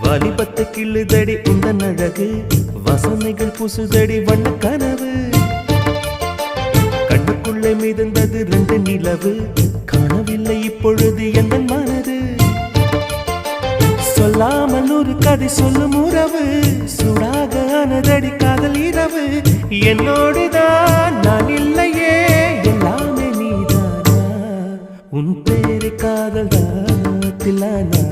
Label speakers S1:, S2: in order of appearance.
S1: வாலிபத்து கிள்ளுதடி உந்தன் அழகு வசனைகள் புசுதடி வண்ண கனவு கண்ணுக்குள்ளே மிதந்தது 2 நிலவு காணவில்லை இப்பொழுது எந்த மனது சொல்லாமல் ஒரு கதை சொல்லும் உறவு சூடாக ஆனதடி காதல் இரவு என்னோடுதான் நான் இல்லையே எல்லாமே நீதானா உன் பேரை காதல் தான் தில்லானா